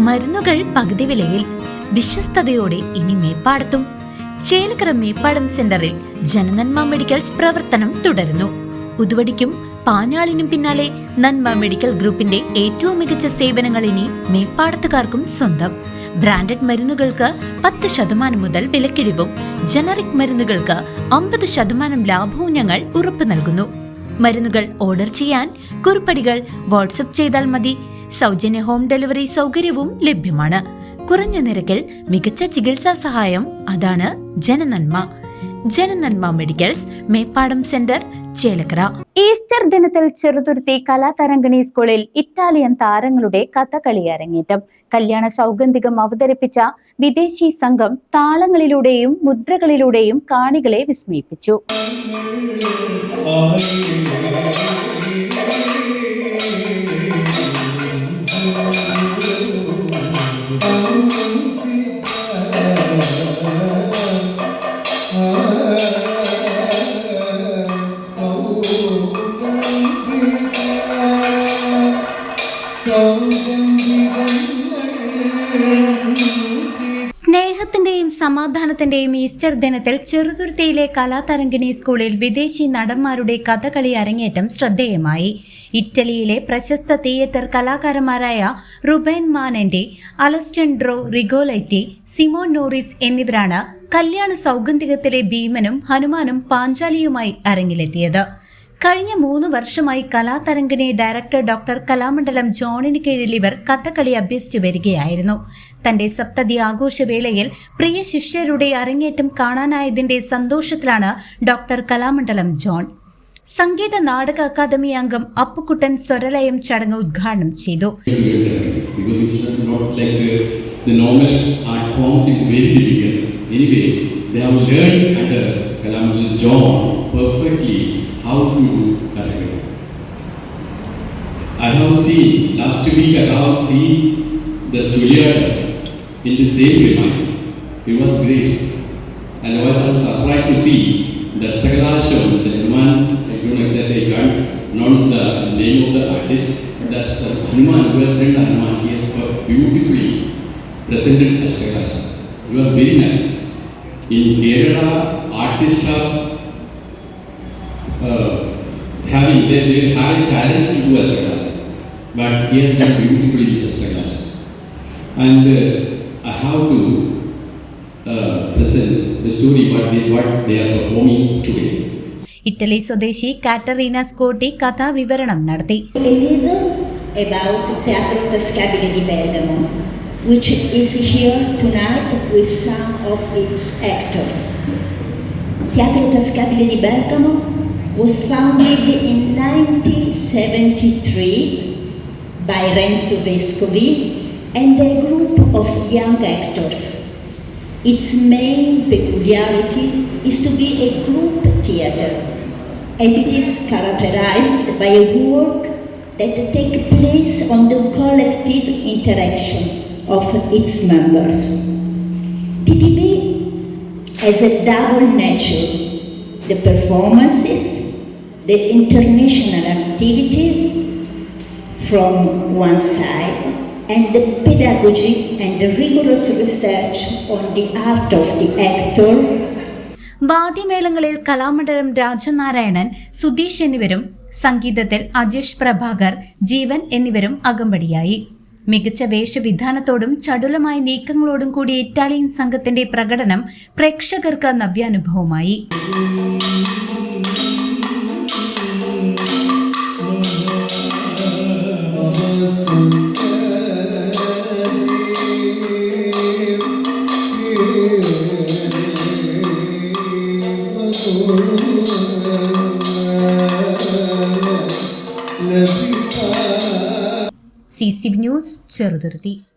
മരുന്നുകൾ പകുതി വിലയിൽ വിശ്വസ്തയോടെ ഇനി മേപ്പാടത്തും. ചേലക്കര മേപ്പാടം സെന്ററിൽ ജനനന്മ മെഡിക്കൽസ് പ്രവർത്തനം തുടരുന്നു. ഉതുവടിക്കും പാഞ്ഞാളിനും പിന്നാലെ നന്മ മെഡിക്കൽ ഗ്രൂപ്പിന്റെ ഏറ്റവും മികച്ച സേവനങ്ങൾ ഇനി മേപ്പാടത്തുകാർക്കും സ്വന്തം. ബ്രാൻഡഡ് മരുന്നുകൾക്ക് 10% മുതൽ വിലക്കിഴിവും ജനറിക് മരുന്നുകൾക്ക് 50% ലാഭവും ഞങ്ങൾ ഉറപ്പു നൽകുന്നു. മരുന്നുകൾ ഓർഡർ ചെയ്യാൻ കുറിപ്പടികൾ വാട്സ്ആപ്പ് ചെയ്താൽ മതി. സൗജന്യ ഹോം ഡെലിവറി സൗകര്യവും ലഭ്യമാണ്. കുറഞ്ഞ നിരക്കിൽ മികച്ച ചികിത്സാ സഹായം. അതാണ് Jananmma medicals, Meppadam centre, Chelakkara. Easter ദിനത്തിൽ ചെറുതുരുത്തി കലാതരംഗിണി സ്കൂളിൽ ഇറ്റാലിയൻ താരങ്ങളുടെ കഥകളി അരങ്ങേറ്റം. കല്യാണ സൗഗന്ധികം അവതരിപ്പിച്ച വിദേശി സംഘം താളങ്ങളിലൂടെയും മുദ്രകളിലൂടെയും കാണികളെ വിസ്മയിപ്പിച്ചു. സ്നേഹത്തിന്റെയും സമാധാനത്തിന്റെയും ഈസ്റ്റർ ദിനത്തിൽ ചെറുതുരുത്തിയിലെ കലാതരംഗിണി സ്കൂളിൽ വിദേശി നടന്മാരുടെ കഥകളി അരങ്ങേറ്റം ശ്രദ്ധേയമായി. ഇറ്റലിയിലെ പ്രശസ്ത തിയേറ്റർ കലാകാരന്മാരായ റുബേൻ മാനന്റെ, അലസ്റ്റൻഡ്രോ റിഗോലൈറ്റി, സിമോൺ നോറിസ് എന്നിവരാണ് കല്യാണ സൗഗന്ധികത്തിലെ ഭീമനും ഹനുമാനും പാഞ്ചാലിയുമായി അരങ്ങിലെത്തിയത്. കഴിഞ്ഞ 3 വർഷമായി കലാതരംഗിണി ഡയറക്ടർ ഡോക്ടർ കലാമണ്ഡലം ജോണിന് കീഴിൽ ഇവർ കഥകളി അഭ്യസിച്ചു വരികയായിരുന്നു. തന്റെ സപ്തതി ആഘോഷവേളയിൽ പ്രിയ ശിഷ്യരുടെ അരങ്ങേറ്റം കാണാനായതിന്റെ സന്തോഷത്തിലാണ് doctor Kalamandalam John. Sangeetha Nataka academy അംഗം അപ്പുക്കുട്ടൻ സ്വരലയം ചടങ്ങ് ഉദ്ഘാടനം ചെയ്തു. How to do Kathakali. I have seen, last week I have seen the studio in the same premise. It was great. And I was also surprised to see the Ashtagala show, the Hanuman, I don't exactly, I can't pronounce the name of the artist, but that's the Hanuman, who has done the Hanuman, he has beautifully presented Ashtagala show. It was very nice. In Kerala, artists are they have a challenge to do Ashtagala, but he has done beautifully this Ashtagala, and I have to present the story what they are performing today. Italy സ്വദേശി കാറ്ററീന Scottie കഥാവിവരണം നടത്തി. About Teatro Tascabile di Bergamo, which is here tonight with some of its actors. Teatro Tascabile di Bergamo was founded in 1973 by Renzo Vescovi and a group of young actors. Its main peculiarity is to be a group theatre, as it is characterized by a work that takes place on the collective interaction of its members. TTB has a double nature: the performances, the international activity from one side, and the pedagogy and the rigorous research on the art of the actor. വാദ്യമേളങ്ങളിൽ Kalamandalam Rajanarayanan, Sudheesh എന്നിവരും, സംഗീതത്തിൽ അജേഷ് പ്രഭാകർ, ജീവൻ എന്നിവരും അകമ്പടിയായി. മികച്ച വേഷവിധാനത്തോടും ചടുലമായ നീക്കങ്ങളോടും കൂടിയ Italian സംഘത്തിന്റെ പ്രകടനം പ്രേക്ഷകർക്ക് നവ്യാനുഭവമായി. CC news, Cheruthuruthy.